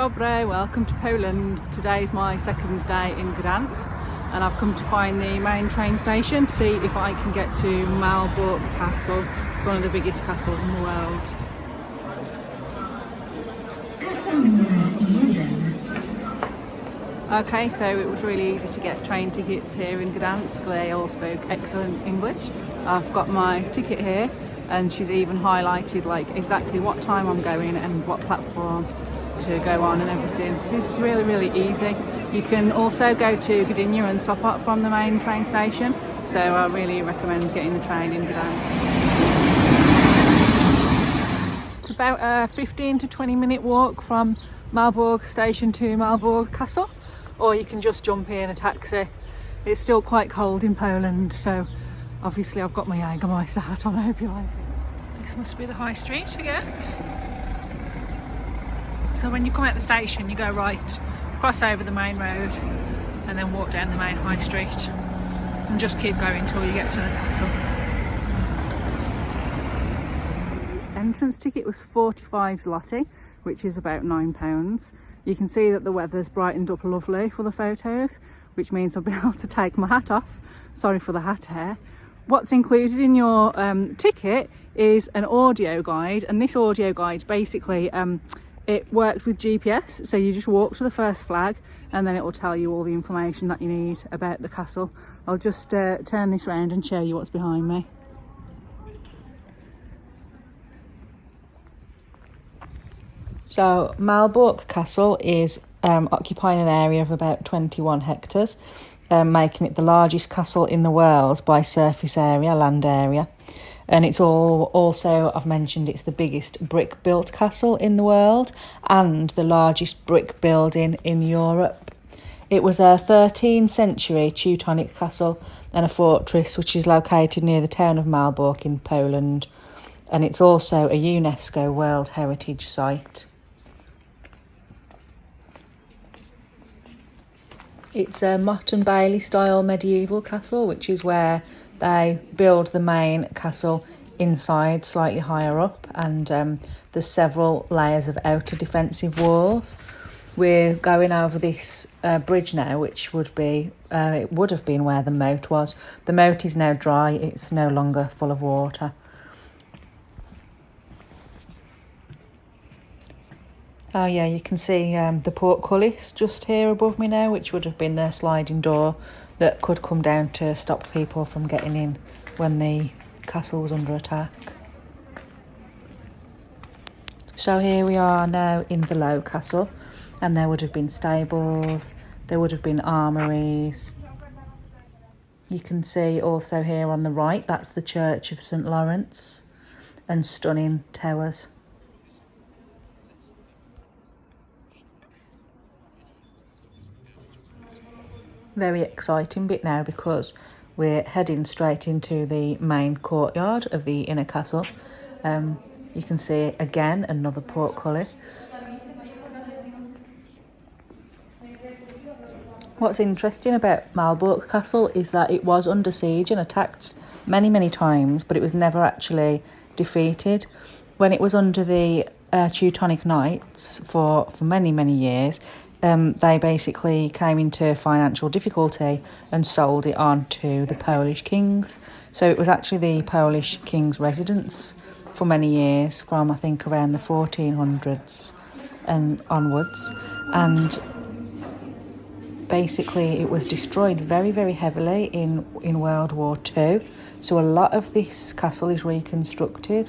dobre, welcome to Poland. Today is my second day in Gdansk and I've come to find the main train station to see if I can get to Malbork Castle. It's one of the biggest castles in the world. Okay, so it was really easy to get train tickets here in Gdansk. They all spoke excellent English. I've got my ticket here and she's even highlighted like exactly what time I'm going and what platform to go on and everything. So it's really easy. You can also go to Gdansk and Sopot from the main train station, so I really recommend getting the train in Gdansk. It's about a 15 to 20 minute walk from Malbork station to Malbork Castle, or you can just jump in a taxi. It's still quite cold in Poland, so obviously I've got my Jägermeister hat on. I hope you like it. This must be the high street, I guess. So when you come out the station, you go right, cross over the main road, and then walk down the main high street, and just keep going until you get to the castle. Entrance ticket was 45 zloty, which is about £9. You can see that the weather's brightened up lovely for the photos, which means I'll be able to take my hat off. Sorry for the hat hair. What's included in your ticket is an audio guide, and this audio guide basically it works with GPS, so you just walk to the first flag and then it will tell you all the information that you need about the castle. I'll just turn this round and show you what's behind me. So Malbork Castle is occupying an area of about 21 hectares, making it the largest castle in the world by surface area, land area. And it's also, I've mentioned, it's the biggest brick built castle in the world and the largest brick building in Europe. It was a 13th century Teutonic castle and a fortress which is located near the town of Malbork in Poland. And it's also a UNESCO World Heritage Site. It's a Motte and Bailey style medieval castle, which is where they build the main castle inside, slightly higher up, and there's several layers of outer defensive walls. We're going over this bridge now, which would be it would have been where the moat was. The moat is now dry, it's no longer full of water. Oh yeah, you can see the portcullis just here above me now, which would have been the sliding door that could come down to stop people from getting in when the castle was under attack. So here we are now in the low castle, and there would have been stables, there would have been armouries. You can see also here on the right, that's the Church of St Lawrence, and stunning towers. Very exciting bit now because we're heading straight into the main courtyard of the inner castle. You can see again another portcullis. What's interesting about Malbork Castle is that it was under siege and attacked many times, but it was never actually defeated. When it was under the Teutonic Knights for many years, they basically came into financial difficulty and sold it on to the Polish kings. So it was actually the Polish king's residence for many years, from I think around the 1400s and onwards. And basically it was destroyed very heavily in World War II. So a lot of this castle is reconstructed.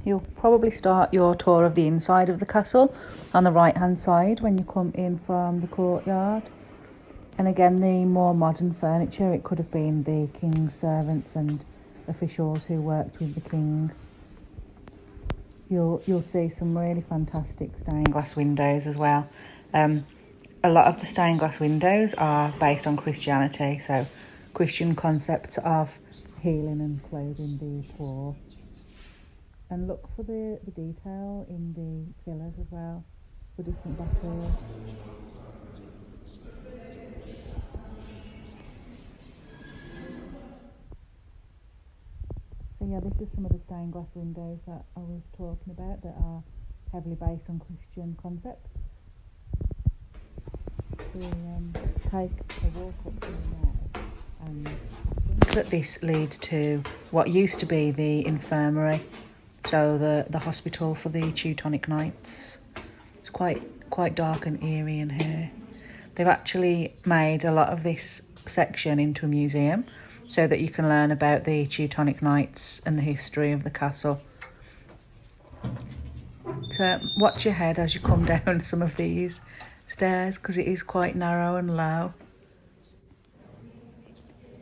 You'll probably start your tour of the inside of the castle on the right hand side when you come in from the courtyard. And again, the more modern furniture, it could have been the king's servants and officials who worked with the king. You'll see some really fantastic stained glass windows as well. A lot of the stained glass windows are based on Christianity, so Christian concepts of healing and clothing the poor. And look for the detail in the pillars as well, for different battles. So yeah, this is some of the stained glass windows that I was talking about that are heavily based on Christian concepts. We'll take a walk up here now, and I think that this leads to what used to be the infirmary, so the hospital for the Teutonic Knights. It's quite dark and eerie in here. They've actually made a lot of this section into a museum so that you can learn about the Teutonic Knights and the history of the castle. So watch your head as you come down some of these stairs because it is quite narrow and low.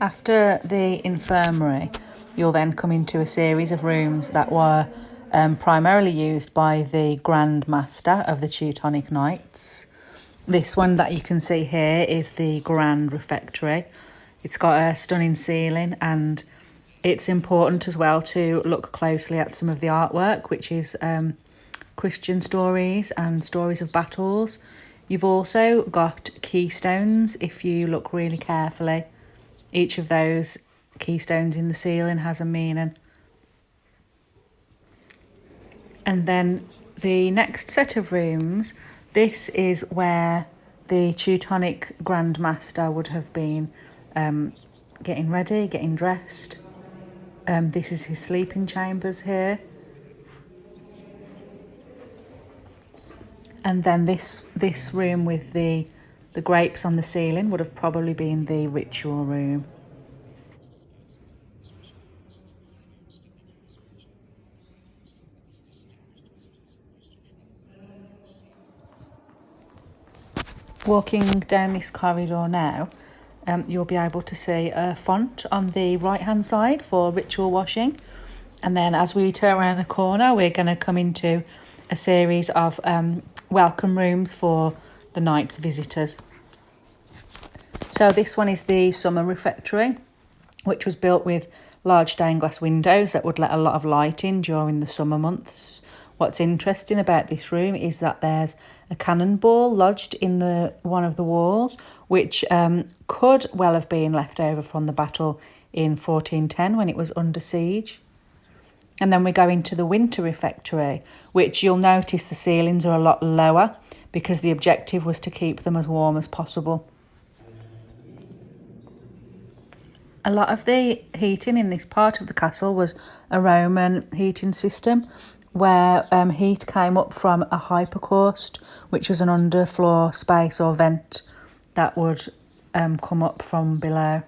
After the infirmary, you'll then come into a series of rooms that were primarily used by the Grand Master of the Teutonic Knights. This one that you can see here is the Grand Refectory. It's got a stunning ceiling, and it's important as well to look closely at some of the artwork, which is Christian stories and stories of battles. You've also got keystones if you look really carefully. Each of those keystones in the ceiling has a meaning. And then the next set of rooms, this is where the Teutonic Grand Master would have been getting ready, getting dressed. This is his sleeping chambers here. And then this room with the grapes on the ceiling would have probably been the ritual room. Walking down this corridor now, you'll be able to see a font on the right hand side for ritual washing. And then as we turn around the corner, we're going to come into a series of welcome rooms for the night's visitors. So this one is the summer refectory, which was built with large stained glass windows that would let a lot of light in during the summer months. What's interesting about this room is that there's a cannonball lodged in one of the walls, which could well have been left over from the battle in 1410 when it was under siege. And then we go into the winter refectory, which you'll notice the ceilings are a lot lower because the objective was to keep them as warm as possible. A lot of the heating in this part of the castle was a Roman heating system where heat came up from a hypercaust, which was an underfloor space or vent that would come up from below.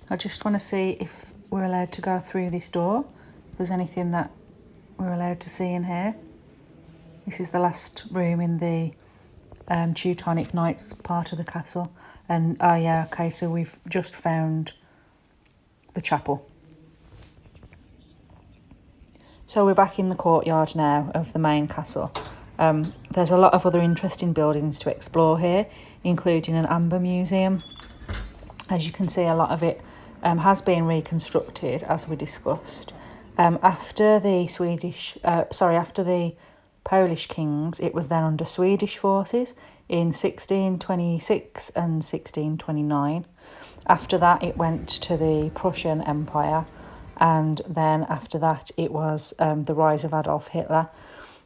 I just want to see if we're allowed to go through this door. If there's anything that we're allowed to see in here. This is the last room in the Teutonic Knights part of the castle. And oh yeah, okay, so we've just found the chapel. So we're back in the courtyard now of the main castle. There's a lot of other interesting buildings to explore here, including an amber museum. As you can see, a lot of it has been reconstructed, as we discussed. After the Polish kings, it was then under Swedish forces in 1626 and 1629. After that, it went to the Prussian Empire, and then after that, it was the rise of Adolf Hitler.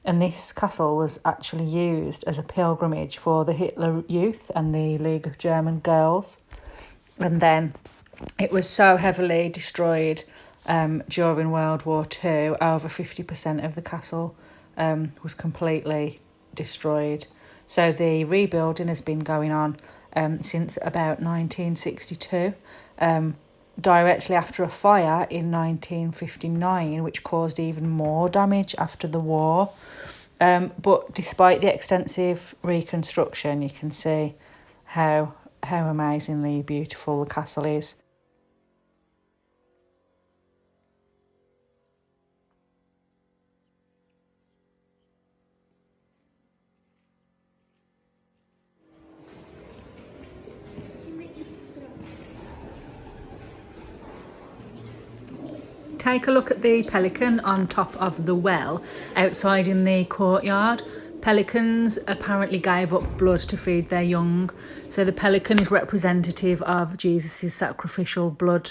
And this castle was actually used as a pilgrimage for the Hitler Youth and the League of German Girls. And then it was so heavily destroyed during World War II, over 50% of the castle was completely destroyed. So the rebuilding has been going on since about 1962, directly after a fire in 1959, which caused even more damage after the war. But despite the extensive reconstruction, you can see how amazingly beautiful the castle is. Take a look at the pelican on top of the well outside in the courtyard. Pelicans apparently gave up blood to feed their young, so the pelican is representative of Jesus' sacrificial blood.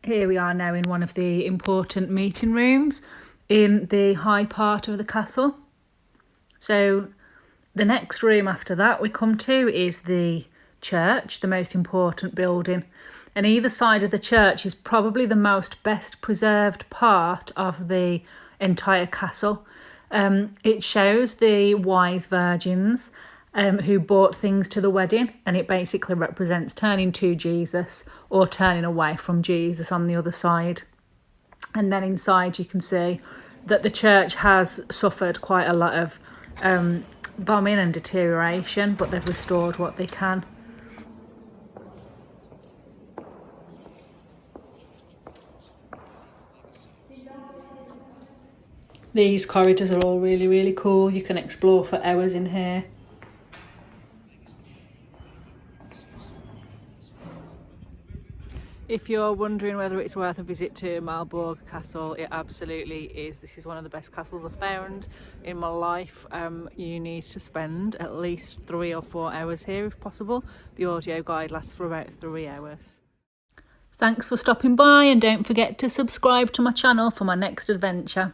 Here we are now in one of the important meeting rooms in the high part of the castle. So the next room after that we come to is the church, the most important building. And either side of the church is probably the most best preserved part of the entire castle. It shows the wise virgins who brought things to the wedding, and it basically represents turning to Jesus or turning away from Jesus on the other side. And then inside you can see that the church has suffered quite a lot of bombing and deterioration, but they've restored what they can. These corridors are all really cool. You can explore for hours in here. If you're wondering whether it's worth a visit to Malbork Castle, it absolutely is. This is one of the best castles I've found in my life. You need to spend at least 3 or 4 hours here if possible. The audio guide lasts for about 3 hours. Thanks for stopping by, and don't forget to subscribe to my channel for my next adventure.